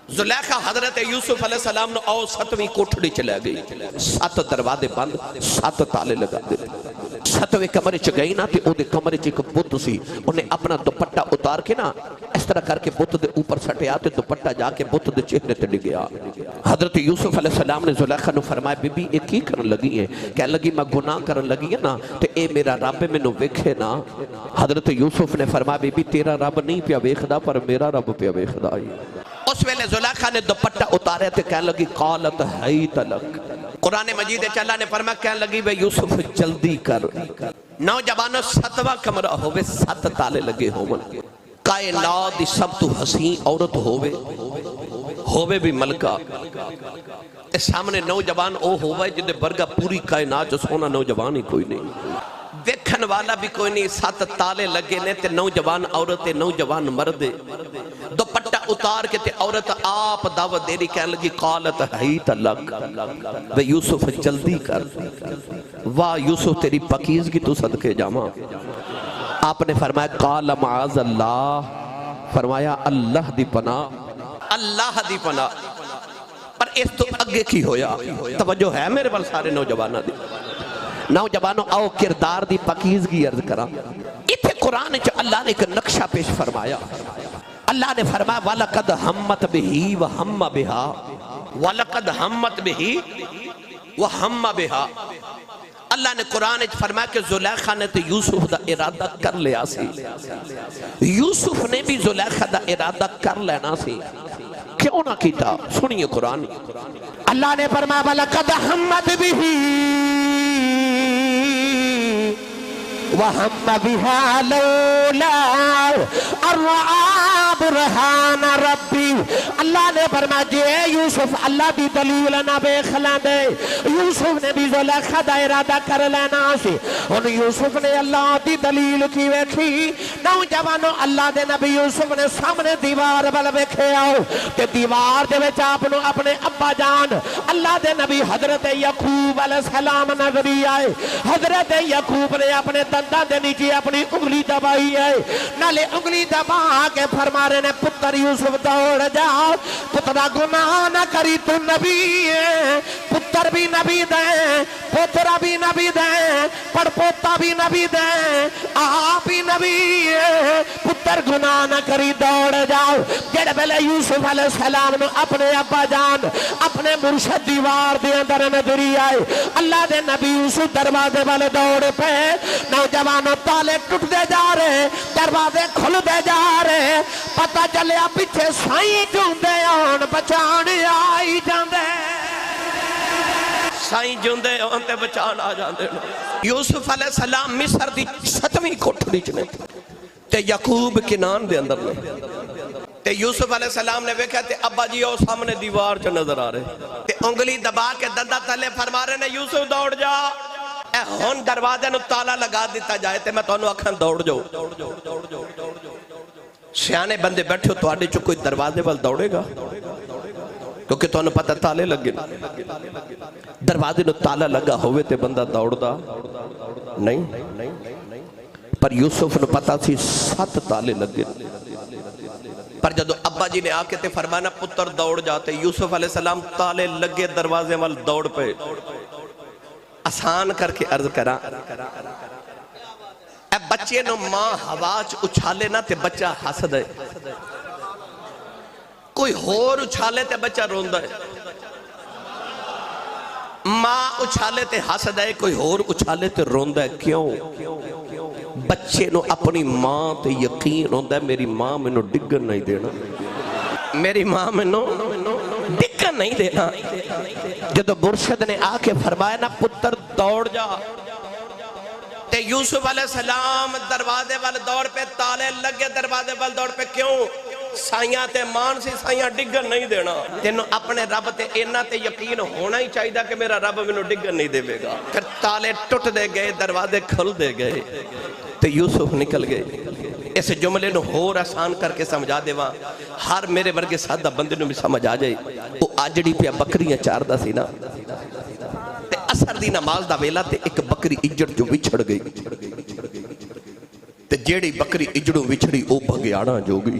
زلیخا حضرت یوسف علیہ السلام نے آؤ 7ویں کوٹھڑی چلے گئی، 7 دروازے بند، 7 تالے لگا دے۔ 7ویں کمرے چ گئی نا تے او دے کمرے چ ایک بت سی، انہیں اپنا دوپٹہ اتار کے نا اس طرح کر کے بت دے اوپر سٹیا تے دوپٹہ جا کے بت دے چہرے تے ڈگیا۔ حضرت یوسف علیہ السلام نے زلیخا نو فرمایا بی بی یہ کی کرن لگی ہے؟ کہنے لگی میں گناہ کرن لگی ہے نا تے اے میرا رب مینوں ویکھے نا۔ حضرت یوسف نے فرمایا بی بی تیرا رب نہیں پیا ویکھدا پر میرا رب پیا ویکھدا ہے۔ اس ویلے زلیخا نے دوپٹہ اتارے تے کہنے لگی قالت حیت لک، قرآن مجید اللہ نے فرمایا کہنے لگی بے یوسف جلدی کر، نوجوانوں 7واں کمرہ ہوئے 7 تالے لگے ہوئے، کائنات دی سب تو حسین عورت ہوئے بھی ملکہ، اس سامنے نوجوان او ہوئے جدے برگا پوری کائنات جو سونا نوجوان ہی کوئی نہیں، دیکھن والا بھی کوئی نہیں، 7 تالے لگے نے تے نوجوان عورت نوجوان مردے، دوپٹہ اتار کے تے عورت آپ دعوت دے رہی کہنے لگی قالت حیت لک، وے یوسف جلدی کر، واہ یوسف تیری پاکیزگی تو صدقے جاما۔ آپ نے فرمایا قال معاذ اللہ، فرمایا اللہ دی پناہ، اللہ دی پناہ۔ پر اس تو اگے کی ہویا، توجہ ہے میرے بل سارے نوجوانہ دی، نوجوانوں آؤ کردار دی پاکیزگی عرض کرا۔ اتھے قرآن چ اللہ نے ایک نقشہ پیش فرمایا، اللہ نے فرمایا وَلَقَدْ هَمَّتْ بِهِ وَهَمَّ بِهَا، وَلَقَدْ هَمَّتْ بِهِ وَهَمَّ بِهَا۔ اللہ نے قرآن چ فرمایا کہ زلیخا نے تو یوسف دا ارادہ کر لیا سی، یوسف نے بھی زلیخا دا ارادہ کر لینا سی، کیوں نہ کیتا؟ سنیے قرآن، اللہ نے فرمایا وَلَقَدْ هَمَّتْ بِهِ وَهَمَّ بِهَا لَوْلَا أَن رَأَىٰ بُرْهَانَ رَبِّهِ۔ اللہ نے فرمایا جی اے یوسف اللہ دی دلیل نہ بیخ لیندے، یوسف نے بھی زلیخا دا ارادہ کر لینا سی، ان یوسف نے اللہ دی دلیل کی ویکھی۔ نوجوانوں اللہ دے نبی یوسف نے سامنے دیوار بل ویکھے آؤ کہ دیوار دے وچ آپ نو اپنے ابا جان اللہ دے نبی حضرت یعقوب علیہ السلام نظری آئے۔ حضرت یعقوب نے اپنے دنداں دے نیچے اپنی انگلی دبائی ہے، نالے انگلی دبا کے فرما رہے نے پتر یوسف دوڑ جا، پترا گناہ نہ کری تو نبی ہے، پتر بھی نبی دیں، پترا بھی نبی دیں، پڑپوتا بھی نبی دیں، آپ بھی نبی ہے، پتر گناہ نہ کری دوڑ جاؤ۔ جڑے بلے یوسف علیہ السلام نے اپنے ابا جان اپنے مرشد دیوار دے اندر نظری آئے، اللہ دے نبی یوسف دروازے والے دوڑ پہ، نوجوانوں تالے ٹوٹ دے جا رہے، دروازے کھل دے جا رہے، پتہ چلیا پیچھے سائیں جوندے آن بچانے آئی جاندے، سائیں جوندے آن تے بچان آ جاندے۔ یوسف علیہ السلام مصر دی 7ویں کوٹھڑی چنے تے یعقوب کنان دے اندر نے، تے یوسف علیہ السلام نے ویکھا تے ابا جی او سامنے دیوار چ نظر آ رہے، تے انگلی دبا کے دندا تلے فرما رہے نے یوسف دوڑ جا، اے ہون دروازے نو تالا لگا دیتا جائے تے میں تانوں آکھاں دوڑ جاؤ۔ سیانے بندے بیٹھے ہو تواڈے چ کوئی دروازے وال دوڑے گا کیونکہ تانوں پتہ تالے لگے، دروازے نو تالا لگا ہوئے تے بندہ دوڑدا نہیں، پر یوسف نو پتہ سی 7 تالے لگے، پر جدو ابا جی نے آکے تے فرمانا پتر دوڑ جاتے، یوسف علیہ السلام تالے لگے دروازے وال دوڑ پہ۔ آسان کر کے عرض کرا اے بچے نو ماں ہواچ اچھالے نہ تے بچہ حسد ہے، کوئی ہور اچھالے تے بچہ روندہ ہے، ماں اچھالے تے حسد ہے، کوئی ہور اچھالے تے روندہ ہے، کیوں؟ بچے نو اپنی ماں تے یقین ہوندہ ہے میری ماں میں نو ڈگن نہیں دینا، میری ماں میں نو ڈگن نہیں دینا۔ جدو مرشد نے آکے فرمایا نا پتر دوڑ جا، تے یوسف علیہ السلام دروازے والے دوڑ پہ، تالے لگے دروازے والے دوڑ پہ، کیوں؟ سائیاں تے مان سی سائیاں ڈگن نہیں دینا، تینوں اپنے رب تے اینا تے یقین ہونا ہی چاہیے کہ میرا رب میں نو ڈگن نہیں دے گا۔ پھر تالے ٹوٹ دے گئے، دروازے کھل دے گئے، تے یوسف نکل گئے۔ اس جملے نو ہور آسان کر کے سمجھا دے وہاں ہر میرے ورگے سادہ بندے نو بھی سمجھ آ جائے۔ وہ آجڑی پہ بکریاں چار دا سی نا، تے اثر دی نماز دا ویلا تے ایک بکری اجڑ جو وچھڑ گئی، تے جیڑی بکری اجڑوں وچھڑی او بھگیانا جو گئی،